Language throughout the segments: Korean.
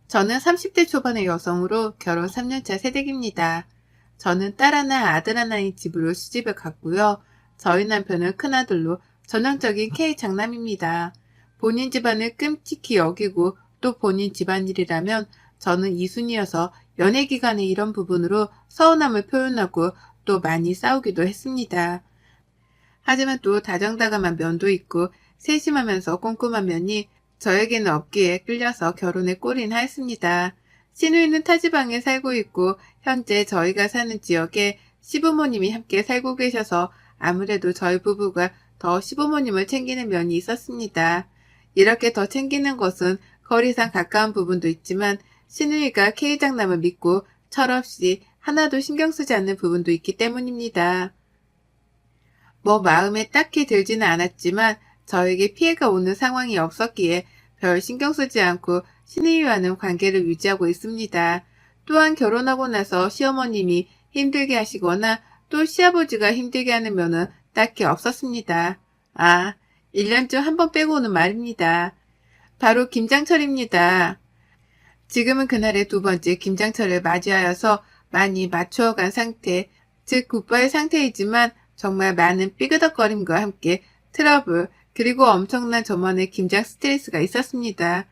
저는 30대 초반의 여성으로 결혼 3년차 새댁입니다. 저는 딸 하나, 아들 하나인 집으로 시집을 갔고요. 저희 남편은 큰아들로 전형적인 K 장남입니다. 본인 집안을 끔찍히 여기고 또 본인 집안일이라면 저는 이순이어서 연애 기간에 이런 부분으로 서운함을 표현하고 또 많이 싸우기도 했습니다. 하지만 또 다정다감한 면도 있고 세심하면서 꼼꼼한 면이 저에게는 없기에 끌려서 결혼에 꼴이나 했습니다. 시누이는 타지방에 살고 있고 현재 저희가 사는 지역에 시부모님이 함께 살고 계셔서 아무래도 저희 부부가 더 시부모님을 챙기는 면이 있었습니다. 이렇게 더 챙기는 것은 거리상 가까운 부분도 있지만 시누이가 K장남을 믿고 철없이 하나도 신경 쓰지 않는 부분도 있기 때문입니다. 뭐 마음에 딱히 들지는 않았지만 저에게 피해가 오는 상황이 없었기에 별 신경 쓰지 않고 시누이와는 관계를 유지하고 있습니다. 또한 결혼하고 나서 시어머님이 힘들게 하시거나 또 시아버지가 힘들게 하는 면은 딱히 없었습니다. 1년 중 한 번 빼고는 말입니다. 바로 김장철입니다. 지금은 그날의 두 번째 김장철을 맞이하여서 많이 맞추어간 상태, 즉 굿바의 상태이지만 정말 많은 삐그덕거림과 함께 트러블, 그리고 엄청난 저만의 김장 스트레스가 있었습니다.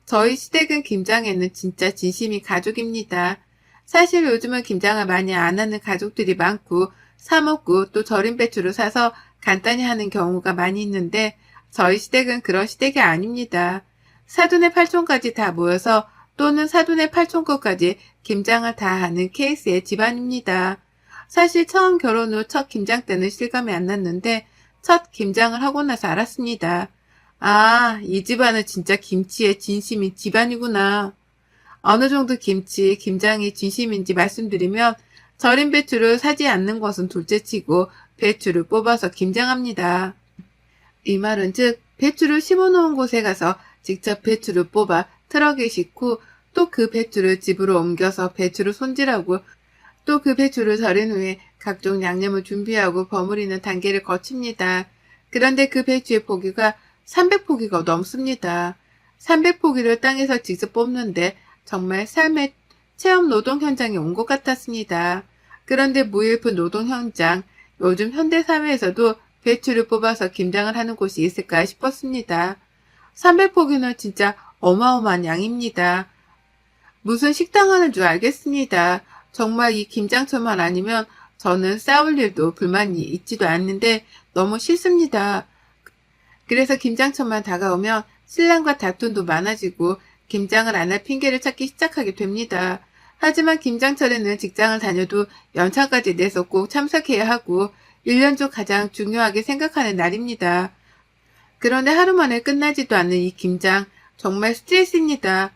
저희 시댁은 김장에는 진짜 진심이 가족입니다. 사실 요즘은 김장을 많이 안 하는 가족들이 많고 사 먹고 또 절인 배추를 사서 간단히 하는 경우가 많이 있는데 저희 시댁은 그런 시댁이 아닙니다. 사돈의 팔촌까지 다 모여서 또는 사돈의 팔촌거까지 김장을 다 하는 케이스의 집안입니다. 사실 처음 결혼 후 첫 김장 때는 실감이 안 났는데 첫 김장을 하고 나서 알았습니다. 이 집안은 진짜 김치에 진심인 집안이구나. 어느 정도 김장이 진심인지 말씀드리면 절인 배추를 사지 않는 것은 둘째치고 배추를 뽑아서 김장합니다. 이 말은 즉 배추를 심어놓은 곳에 가서 직접 배추를 뽑아 트럭에 싣고 또 그 배추를 집으로 옮겨서 배추를 손질하고 또 그 배추를 절인 후에 각종 양념을 준비하고 버무리는 단계를 거칩니다. 그런데 그 배추의 포기가 300포기가 넘습니다. 300포기를 땅에서 직접 뽑는데 정말 삶의 체험 노동 현장에 온 것 같았습니다. 그런데 무일푼 노동 현장, 요즘 현대 사회에서도 배추를 뽑아서 김장을 하는 곳이 있을까 싶었습니다. 300포기는 진짜 어마어마한 양입니다. 무슨 식당 하는 줄 알겠습니다. 정말 이 김장철만 아니면 저는 싸울 일도 불만이 있지도 않는데 너무 싫습니다. 그래서 김장철만 다가오면 신랑과 다툼도 많아지고 김장을 안 할 핑계를 찾기 시작하게 됩니다. 하지만 김장철에는 직장을 다녀도 연차까지 내서 꼭 참석해야 하고 1년 중 가장 중요하게 생각하는 날입니다. 그런데 하루 만에 끝나지도 않는 이 김장, 정말 스트레스입니다.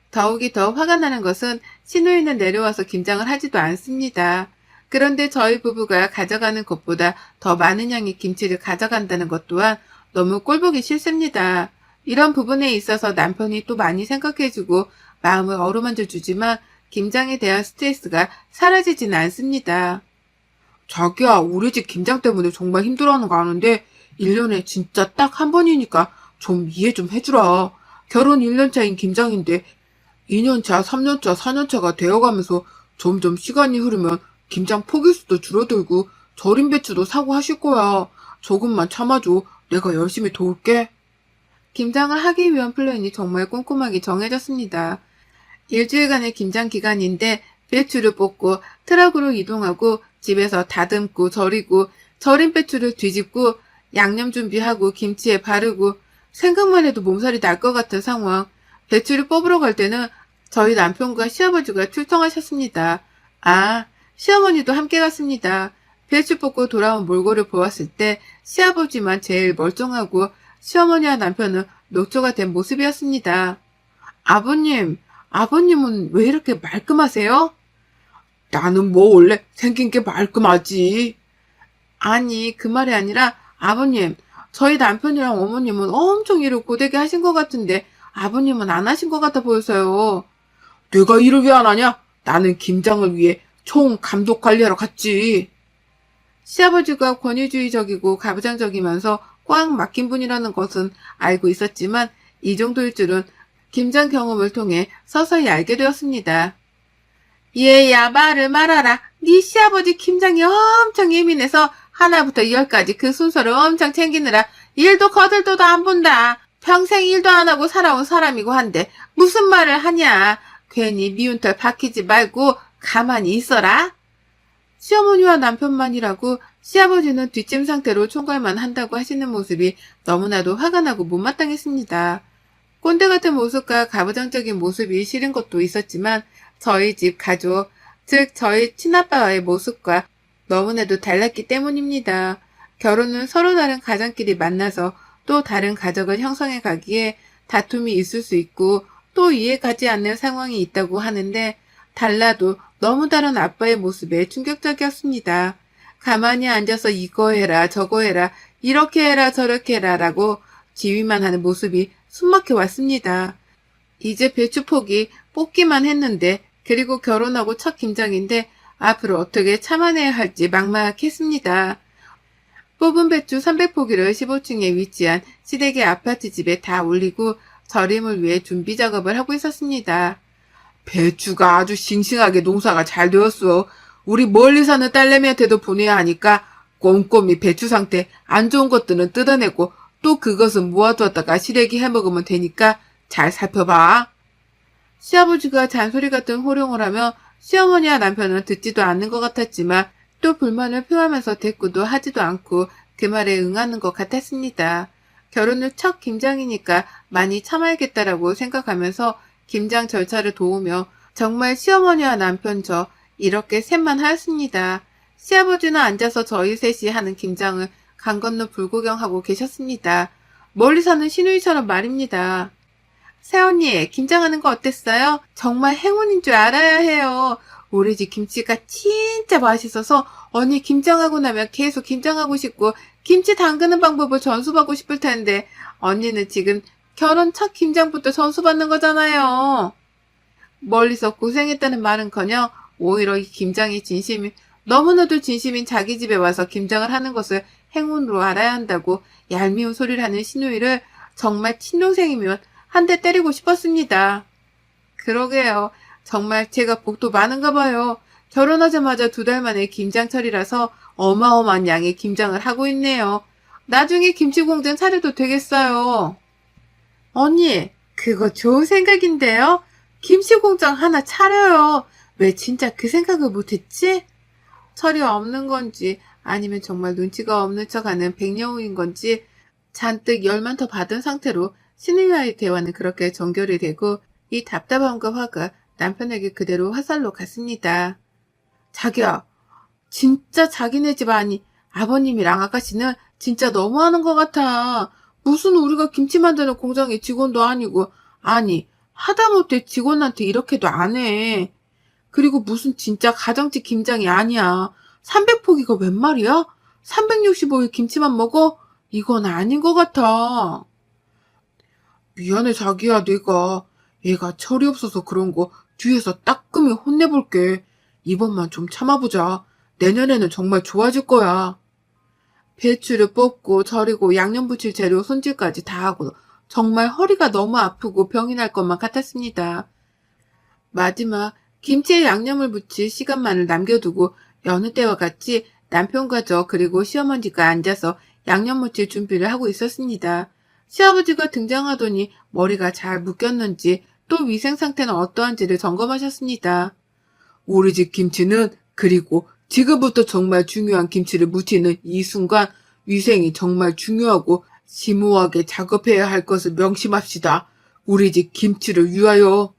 더욱이 더 화가 나는 것은 시누이는 내려와서 김장을 하지도 않습니다. 그런데 저희 부부가 가져가는 것보다 더 많은 양의 김치를 가져간다는 것 또한 너무 꼴보기 싫습니다. 이런 부분에 있어서 남편이 또 많이 생각해주고 마음을 어루만져 주지만 김장에 대한 스트레스가 사라지지는 않습니다. 자기야, 우리 집 김장 때문에 정말 힘들어하는 거 아는데 1년에 진짜 딱 한 번이니까 좀 이해 좀 해주라. 결혼 1년차인 김장인데 2년차, 3년차, 4년차가 되어가면서 점점 시간이 흐르면 김장 포기수도 줄어들고 절임 배추도 사고 하실 거야. 조금만 참아줘. 내가 열심히 도울게. 김장을 하기 위한 플랜이 정말 꼼꼼하게 정해졌습니다. 일주일간의 김장 기간인데 배추를 뽑고 트럭으로 이동하고 집에서 다듬고 절이고 절인 배추를 뒤집고 양념 준비하고 김치에 바르고 생각만 해도 몸살이 날 것 같은 상황. 배추를 뽑으러 갈 때는 저희 남편과 시아버지가 출동하셨습니다. 시어머니도 함께 갔습니다. 배추 뽑고 돌아온 몰골을 보았을 때 시아버지만 제일 멀쩡하고 시어머니와 남편은 녹초가 된 모습이었습니다. 아버님은 왜 이렇게 말끔하세요? 나는 뭐 원래 생긴 게 말끔하지. 아니, 그 말이 아니라 아버님, 저희 남편이랑 어머님은 엄청 일을 고되게 하신 것 같은데 아버님은 안 하신 것 같아 보여서요. 내가 일을 왜 안 하냐? 나는 김장을 위해 총 감독 관리하러 갔지. 시아버지가 권위주의적이고 가부장적이면서 꽉 막힌 분이라는 것은 알고 있었지만 이 정도일 줄은 김장 경험을 통해 서서히 알게 되었습니다. 얘야 말을 말아라. 네 시아버지 김장이 엄청 예민해서 하나부터 열까지 그 순서를 엄청 챙기느라 일도 거들떠도 안 본다. 평생 일도 안 하고 살아온 사람이고 한데 무슨 말을 하냐. 괜히 미운 털 박히지 말고 가만히 있어라. 시어머니와 남편만이라고 시아버지는 뒷짐 상태로 총괄만 한다고 하시는 모습이 너무나도 화가 나고 못마땅했습니다. 꼰대 같은 모습과 가부장적인 모습이 싫은 것도 있었지만 저희 집 가족, 즉 저희 친아빠와의 모습과 너무나도 달랐기 때문입니다. 결혼은 서로 다른 가정끼리 만나서 또 다른 가족을 형성해 가기에 다툼이 있을 수 있고 또 이해가지 않는 상황이 있다고 하는데 달라도 너무 다른 아빠의 모습에 충격적이었습니다. 가만히 앉아서 이거 해라 저거 해라 이렇게 해라 저렇게 해라 라고 지휘만 하는 모습이 숨막혀 왔습니다. 이제 배추포기 뽑기만 했는데 그리고 결혼하고 첫 김장인데 앞으로 어떻게 참아내야 할지 막막했습니다. 뽑은 배추 300포기를 15층에 위치한 시댁의 아파트 집에 다 올리고 절임을 위해 준비 작업을 하고 있었습니다. 배추가 아주 싱싱하게 농사가 잘 되었어. 우리 멀리 사는 딸내미한테도 보내야 하니까 꼼꼼히 배추 상태 안 좋은 것들은 뜯어내고 또 그것은 모아두었다가 시래기 해먹으면 되니까 잘 살펴봐. 시아버지가 잔소리 같은 호령을 하며 시어머니와 남편은 듣지도 않는 것 같았지만 또 불만을 표하면서 대꾸도 하지도 않고 그 말에 응하는 것 같았습니다. 결혼 후 첫 김장이니까 많이 참아야겠다라고 생각하면서 김장 절차를 도우며 정말 시어머니와 남편 저 이렇게 셋만 하였습니다. 시아버지는 앉아서 저희 셋이 하는 김장을 강 건너 불구경하고 계셨습니다. 멀리 사는 시누이처럼 말입니다. 새언니, 김장하는 거 어땠어요? 정말 행운인 줄 알아야 해요. 우리 집 김치가 진짜 맛있어서 언니 김장하고 나면 계속 김장하고 싶고 김치 담그는 방법을 전수받고 싶을 텐데 언니는 지금 결혼 첫 김장부터 전수받는 거잖아요. 멀리서 고생했다는 말은커녕 오히려 이 김장이 너무나도 진심인 자기 집에 와서 김장을 하는 것을 행운으로 알아야 한다고 얄미운 소리를 하는 시누이를 정말 친동생이면 한 대 때리고 싶었습니다. 그러게요. 정말 제가 복도 많은가 봐요. 결혼하자마자 2달 만에 김장철이라서 어마어마한 양의 김장을 하고 있네요. 나중에 김치공장 차려도 되겠어요. 언니, 그거 좋은 생각인데요? 김치공장 하나 차려요. 왜 진짜 그 생각을 못했지? 철이 없는 건지 아니면 정말 눈치가 없는 척하는 백녀우인 건지 잔뜩 열만 더 받은 상태로 시누이와의 대화는 그렇게 정결이 되고 이 답답함과 화가 남편에게 그대로 화살로 갔습니다. 자기야, 진짜 자기네 집 아니 아버님이랑 아가씨는 진짜 너무하는 것 같아. 무슨 우리가 김치 만드는 공장의 직원도 아니고 아니 하다못해 직원한테 이렇게도 안 해. 그리고 무슨 진짜 가정집 김장이 아니야. 300포기가 웬 말이야? 365일 김치만 먹어? 이건 아닌 것 같아. 미안해 자기야 내가 얘가 철이 없어서 그런 거 뒤에서 따끔히 혼내볼게. 이번만 좀 참아보자. 내년에는 정말 좋아질 거야. 배추를 뽑고 절이고 양념 부칠 재료 손질까지 다 하고 정말 허리가 너무 아프고 병이 날 것만 같았습니다. 마지막 김치에 양념을 붙일 시간만을 남겨두고 여느 때와 같이 남편과 저 그리고 시어머니가 앉아서 양념 무칠 준비를 하고 있었습니다. 시아버지가 등장하더니 머리가 잘 묶였는지 또 위생 상태는 어떠한지를 점검하셨습니다. 우리 집 김치는 그리고 지금부터 정말 중요한 김치를 무치는 이 순간 위생이 정말 중요하고 심오하게 작업해야 할 것을 명심합시다. 우리 집 김치를 위하여.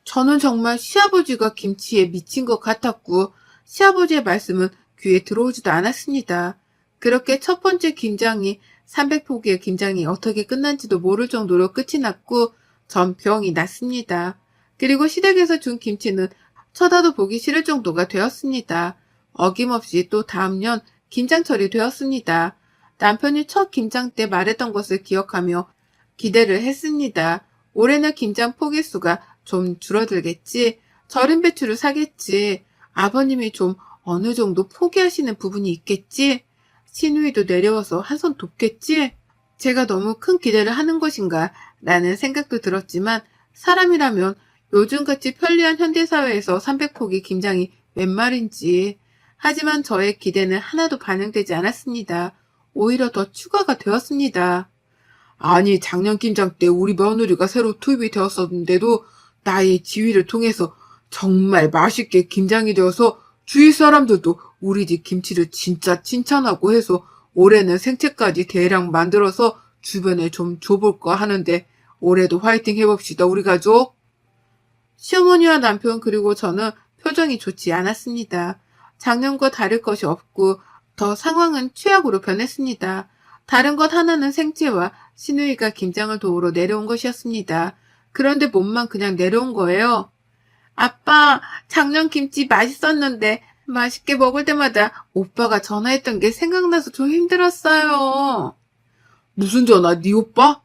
저는 정말 시아버지가 김치에 미친 것 같았고 시아버지의 말씀은 귀에 들어오지도 않았습니다. 그렇게 첫 번째 김장이 300포기의 김장이 어떻게 끝난지도 모를 정도로 끝이 났고 전 병이 났습니다. 그리고 시댁에서 준 김치는 쳐다도 보기 싫을 정도가 되었습니다. 어김없이 또 다음 년 김장철이 되었습니다. 남편이 첫 김장 때 말했던 것을 기억하며 기대를 했습니다. 올해는 김장 포기수가 좀 줄어들겠지. 절임 배추를 사겠지. 아버님이 좀 어느 정도 포기하시는 부분이 있겠지. 시누이도 내려와서 한 손 돕겠지. 제가 너무 큰 기대를 하는 것인가 라는 생각도 들었지만 사람이라면 요즘같이 편리한 현대사회에서 300포기 김장이 웬 말인지. 하지만 저의 기대는 하나도 반영되지 않았습니다. 오히려 더 추가가 되었습니다. 아니, 작년 김장 때 우리 며느리가 새로 투입이 되었었는데도 나의 지휘를 통해서 정말 맛있게 김장이 되어서 주위 사람들도 우리 집 김치를 진짜 칭찬하고 해서 올해는 생채까지 대량 만들어서 주변에 좀 줘볼까 하는데 올해도 화이팅 해봅시다, 우리 가족. 시어머니와 남편 그리고 저는 표정이 좋지 않았습니다. 작년과 다를 것이 없고 더 상황은 최악으로 변했습니다. 다른 것 하나는 생채와 시누이가 김장을 도우러 내려온 것이었습니다. 그런데 몸만 그냥 내려온 거예요. 아빠, 작년 김치 맛있었는데 맛있게 먹을 때마다 오빠가 전화했던 게 생각나서 좀 힘들었어요. 무슨 전화, 네 오빠?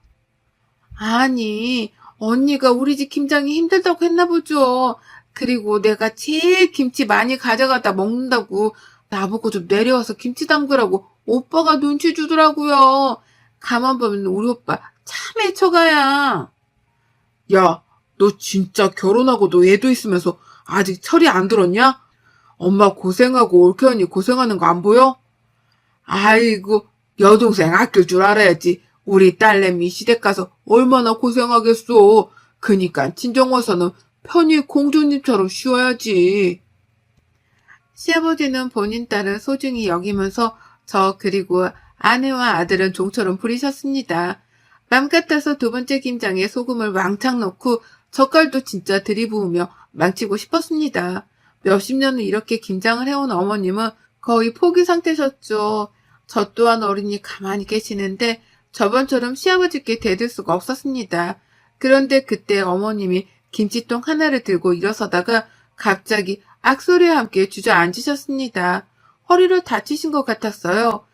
아니, 언니가 우리 집 김장이 힘들다고 했나 보죠. 그리고 내가 제일 김치 많이 가져가다 먹는다고 나보고 좀 내려와서 김치 담그라고 오빠가 눈치 주더라고요. 가만 보면 우리 오빠 참 애처가야. 야, 너 진짜 결혼하고도 애도 있으면서 아직 철이 안 들었냐? 엄마 고생하고 올케 언니 고생하는 거 안 보여? 아이고, 여동생 아낄 줄 알아야지. 우리 딸내미 시댁 가서 얼마나 고생하겠어. 그니까 친정 와서는 편히 공주님처럼 쉬어야지. 시아버지는 본인 딸을 소중히 여기면서 저 그리고 아내와 아들은 종처럼 부리셨습니다. 맘 같아서 두 번째 김장에 소금을 왕창 넣고 젓갈도 진짜 들이부으며 망치고 싶었습니다. 몇십 년을 이렇게 김장을 해온 어머님은 거의 포기 상태셨죠. 저 또한 어린이 가만히 계시는데 저번처럼 시아버지께 대들 수가 없었습니다. 그런데 그때 어머님이 김치통 하나를 들고 일어서다가 갑자기 악소리와 함께 주저앉으셨습니다. 허리를 다치신 것 같았어요.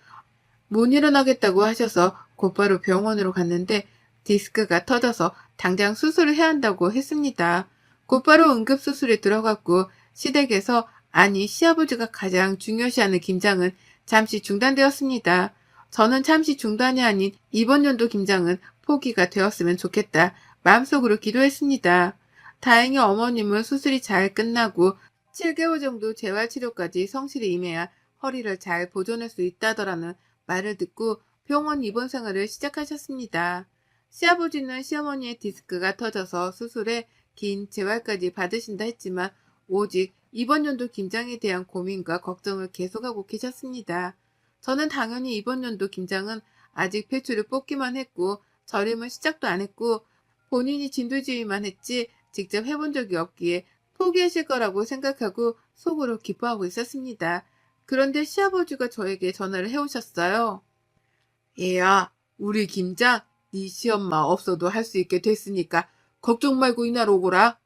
못 일어나겠다고 하셔서 곧바로 병원으로 갔는데 디스크가 터져서 당장 수술을 해야 한다고 했습니다. 곧바로 응급수술에 들어갔고 시댁에서 아니 시아버지가 가장 중요시하는 김장은 잠시 중단되었습니다. 저는 잠시 중단이 아닌 이번 연도 김장은 포기가 되었으면 좋겠다 마음속으로 기도했습니다. 다행히 어머님은 수술이 잘 끝나고 7개월 정도 재활치료까지 성실히 임해야 허리를 잘 보존할 수 있다더라는 말을 듣고 병원 입원 생활을 시작하셨습니다. 시아버지는 시어머니의 디스크가 터져서 수술에 긴 재활까지 받으신다 했지만 오직 이번 연도 김장에 대한 고민과 걱정을 계속하고 계셨습니다. 저는 당연히 이번 연도 김장은 아직 배추를 뽑기만 했고 절임은 시작도 안 했고 본인이 진두지휘만 했지 직접 해본 적이 없기에 포기하실 거라고 생각하고 속으로 기뻐하고 있었습니다. 그런데 시아버지가 저에게 전화를 해오셨어요. 얘야, 우리 김장 네 시엄마 없어도 할 수 있게 됐으니까 걱정 말고 이날 오거라.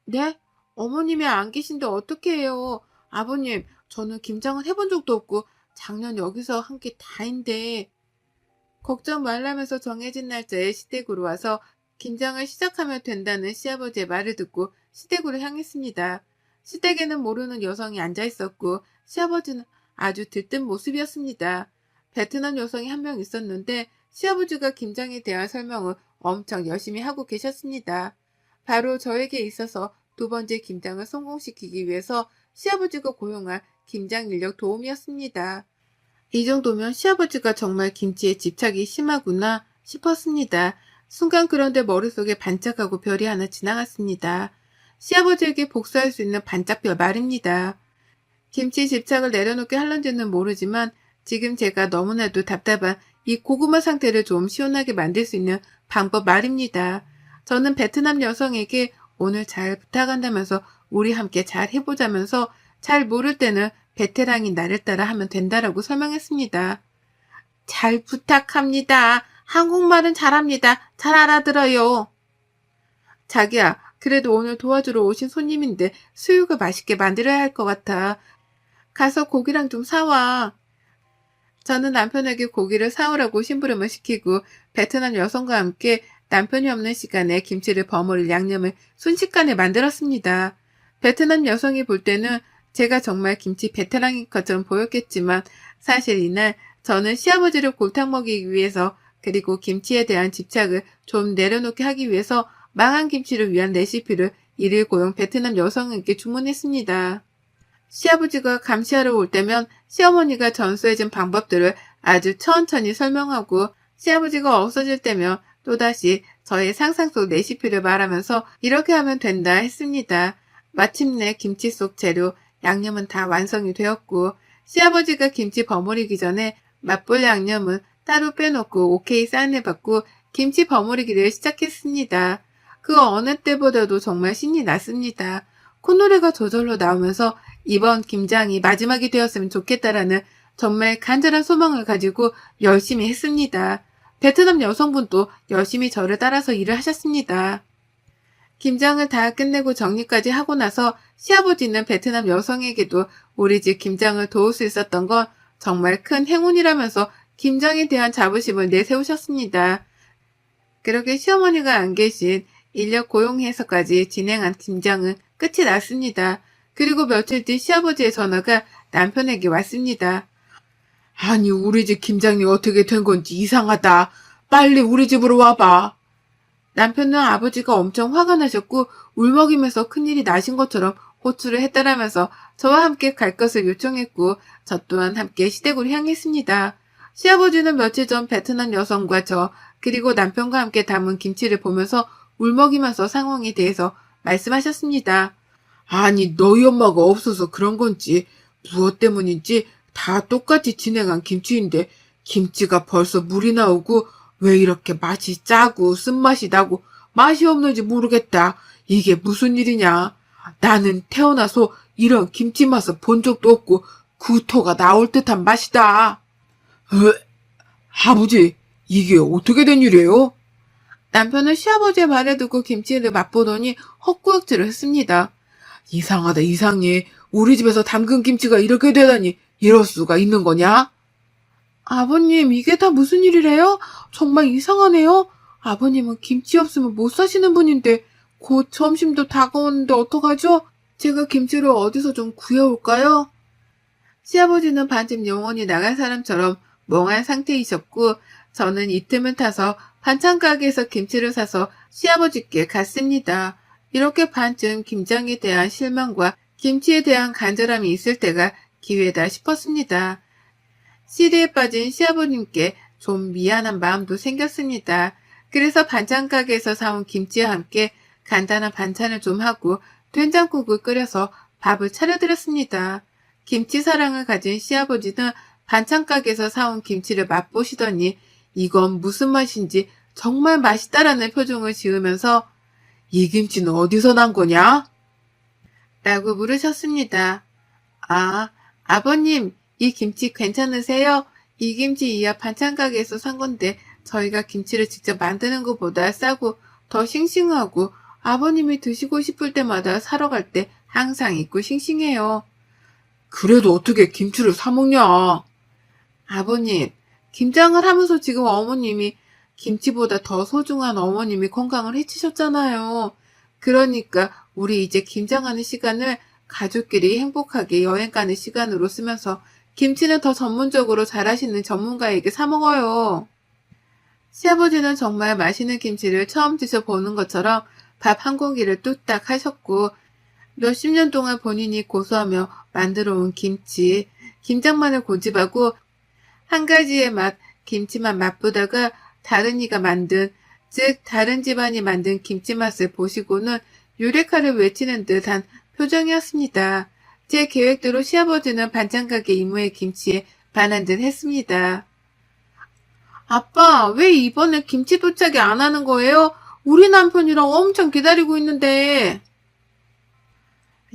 네? 어머님이 안 계신데 어떻게 해요? 아버님, 저는 김장은 해본 적도 없고 작년 여기서 한 게 다인데. 걱정 말라면서 정해진 날짜에 시댁으로 와서 김장을 시작하면 된다는 시아버지의 말을 듣고 시댁으로 향했습니다. 시댁에는 모르는 여성이 앉아 있었고 시아버지는 아주 들뜬 모습이었습니다. 베트남 여성이 한 명 있었는데 시아버지가 김장에 대한 설명을 엄청 열심히 하고 계셨습니다. 바로 저에게 있어서 두 번째 김장을 성공시키기 위해서 시아버지가 고용한 김장 인력 도우미였습니다. 이 정도면 시아버지가 정말 김치에 집착이 심하구나 싶었습니다. 순간 그런데 머릿속에 반짝하고 별이 하나 지나갔습니다. 시아버지에게 복수할 수 있는 반짝별 말입니다. 김치 집착을 내려놓게 할런지는 모르지만 지금 제가 너무나도 답답한 이 고구마 상태를 좀 시원하게 만들 수 있는 방법 말입니다. 저는 베트남 여성에게 오늘 잘 부탁한다면서 우리 함께 잘 해보자면서 잘 모를 때는 베테랑이 나를 따라 하면 된다라고 설명했습니다. 잘 부탁합니다. 한국말은 잘합니다. 잘 알아들어요. 자기야, 그래도 오늘 도와주러 오신 손님인데 수육을 맛있게 만들어야 할 것 같아. 가서 고기랑 좀 사와. 저는 남편에게 고기를 사오라고 심부름을 시키고 베트남 여성과 함께 남편이 없는 시간에 김치를 버무릴 양념을 순식간에 만들었습니다. 베트남 여성이 볼 때는 제가 정말 김치 베테랑인 것처럼 보였겠지만 사실 이날 저는 시아버지를 골탕 먹이기 위해서 그리고 김치에 대한 집착을 좀 내려놓게 하기 위해서 망한 김치를 위한 레시피를 일일 고용 베트남 여성에게 주문했습니다. 시아버지가 감시하러 올 때면 시어머니가 전수해준 방법들을 아주 천천히 설명하고 시아버지가 없어질 때면 또다시 저의 상상 속 레시피를 말하면서 이렇게 하면 된다 했습니다. 마침내 김치 속 재료, 양념은 다 완성이 되었고 시아버지가 김치 버무리기 전에 맛볼 양념은 따로 빼놓고 오케이 사인해받고 김치 버무리기를 시작했습니다. 그 어느 때보다도 정말 신이 났습니다. 콧노래가 저절로 나오면서 이번 김장이 마지막이 되었으면 좋겠다라는 정말 간절한 소망을 가지고 열심히 했습니다. 베트남 여성분도 열심히 저를 따라서 일을 하셨습니다. 김장을 다 끝내고 정리까지 하고 나서 시아버지는 베트남 여성에게도 우리 집 김장을 도울 수 있었던 건 정말 큰 행운이라면서 김장에 대한 자부심을 내세우셨습니다. 그렇게 시어머니가 안 계신 인력 고용해서까지 진행한 김장은 끝이 났습니다. 그리고 며칠 뒤 시아버지의 전화가 남편에게 왔습니다. 아니, 우리 집 김장이 어떻게 된 건지 이상하다. 빨리 우리 집으로 와봐. 남편은 아버지가 엄청 화가 나셨고 울먹이면서 큰일이 나신 것처럼 호출을 했다라면서 저와 함께 갈 것을 요청했고 저 또한 함께 시댁으로 향했습니다. 시아버지는 며칠 전 베트남 여성과 저 그리고 남편과 함께 담은 김치를 보면서 울먹이면서 상황에 대해서 말씀하셨습니다. 아니, 너희 엄마가 없어서 그런 건지 무엇 때문인지 다 똑같이 진행한 김치인데 김치가 벌써 물이 나오고 왜 이렇게 맛이 짜고 쓴맛이 나고 맛이 없는지 모르겠다. 이게 무슨 일이냐. 나는 태어나서 이런 김치 맛을 본 적도 없고 구토가 나올 듯한 맛이다. 아버지, 이게 어떻게 된 일이에요? 남편은 시아버지의 말을 듣고 김치를 맛보더니 헛구역질을 했습니다. 이상하다, 이상해. 우리 집에서 담근 김치가 이렇게 되다니 이럴 수가 있는 거냐? 아버님, 이게 다 무슨 일이래요? 정말 이상하네요. 아버님은 김치 없으면 못 사시는 분인데 곧 점심도 다가오는데 어떡하죠? 제가 김치를 어디서 좀 구해올까요? 시아버지는 반쯤 영혼이 나간 사람처럼 멍한 상태이셨고 저는 이 틈을 타서 반찬 가게에서 김치를 사서 시아버지께 갔습니다. 이렇게 반쯤 김장에 대한 실망과 김치에 대한 간절함이 있을 때가 기회다 싶었습니다. 시리에 빠진 시아버님께 좀 미안한 마음도 생겼습니다. 그래서 반찬 가게에서 사온 김치와 함께 간단한 반찬을 좀 하고 된장국을 끓여서 밥을 차려드렸습니다. 김치 사랑을 가진 시아버지는 반찬 가게에서 사온 김치를 맛보시더니 이건 무슨 맛인지 정말 맛있다라는 표정을 지으면서 이 김치는 어디서 난 거냐? 라고 물으셨습니다. 아, 아버님, 이 김치 괜찮으세요? 이 김치 이하 반찬 가게에서 산 건데 저희가 김치를 직접 만드는 것보다 싸고 더 싱싱하고 아버님이 드시고 싶을 때마다 사러 갈 때 항상 있고 싱싱해요. 그래도 어떻게 김치를 사 먹냐? 아버님, 김장을 하면서 지금 어머님이 김치보다 더 소중한 어머님이 건강을 해치셨잖아요. 그러니까 우리 이제 김장하는 시간을 가족끼리 행복하게 여행 가는 시간으로 쓰면서 김치는 더 전문적으로 잘하시는 전문가에게 사 먹어요. 시아버지는 정말 맛있는 김치를 처음 드셔보는 것처럼 밥 한 공기를 뚝딱 하셨고 몇십 년 동안 본인이 고수하며 만들어 온 김치, 김장만을 고집하고 한 가지의 맛, 김치만 맛보다가 다른 이가 만든, 즉 다른 집안이 만든 김치 맛을 보시고는 유레카를 외치는 듯한 표정이었습니다. 제 계획대로 시아버지는 반찬가게 이모의 김치에 반한 듯 했습니다. 아빠, 왜 이번에 김치 도착이 안 하는 거예요? 우리 남편이랑 엄청 기다리고 있는데.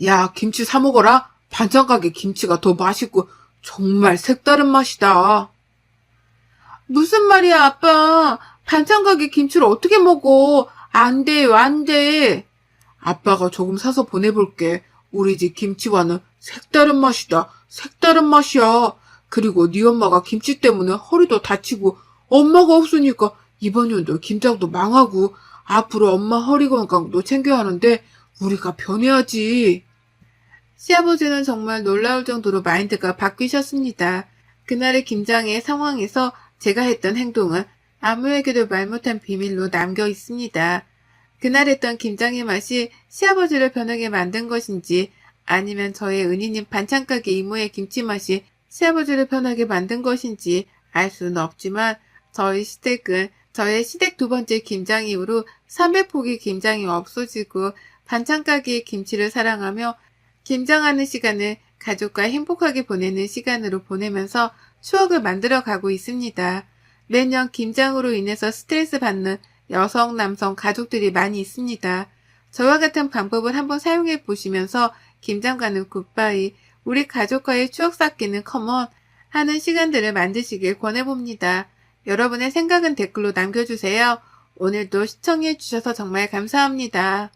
야, 김치 사 먹어라. 반찬 가게 김치가 더 맛있고 정말 색다른 맛이다. 무슨 말이야, 아빠. 반찬 가게 김치를 어떻게 먹어? 안 돼요, 안 돼. 아빠가 조금 사서 보내볼게. 우리 집 김치와는 색다른 맛이다. 색다른 맛이야. 그리고 네 엄마가 김치 때문에 허리도 다치고 엄마가 없으니까 이번 연도 김장도 망하고 앞으로 엄마 허리 건강도 챙겨야 하는데 우리가 변해야지. 시아버지는 정말 놀라울 정도로 마인드가 바뀌셨습니다. 그날의 김장의 상황에서 제가 했던 행동은 아무에게도 말 못한 비밀로 남겨 있습니다. 그날 했던 김장의 맛이 시아버지를 변하게 만든 것인지 아니면 저의 은희님 반찬가게 이모의 김치 맛이 시아버지를 변하게 만든 것인지 알 수는 없지만 저의 시댁 두 번째 김장 이후로 300포기 김장이 없어지고 반찬가게의 김치를 사랑하며 김장하는 시간을 가족과 행복하게 보내는 시간으로 보내면서 추억을 만들어 가고 있습니다. 매년 김장으로 인해서 스트레스 받는 여성, 남성, 가족들이 많이 있습니다. 저와 같은 방법을 한번 사용해 보시면서 김장과는 굿바이, 우리 가족과의 추억 쌓기는 컴온 하는 시간들을 만드시길 권해봅니다. 여러분의 생각은 댓글로 남겨주세요. 오늘도 시청해 주셔서 정말 감사합니다.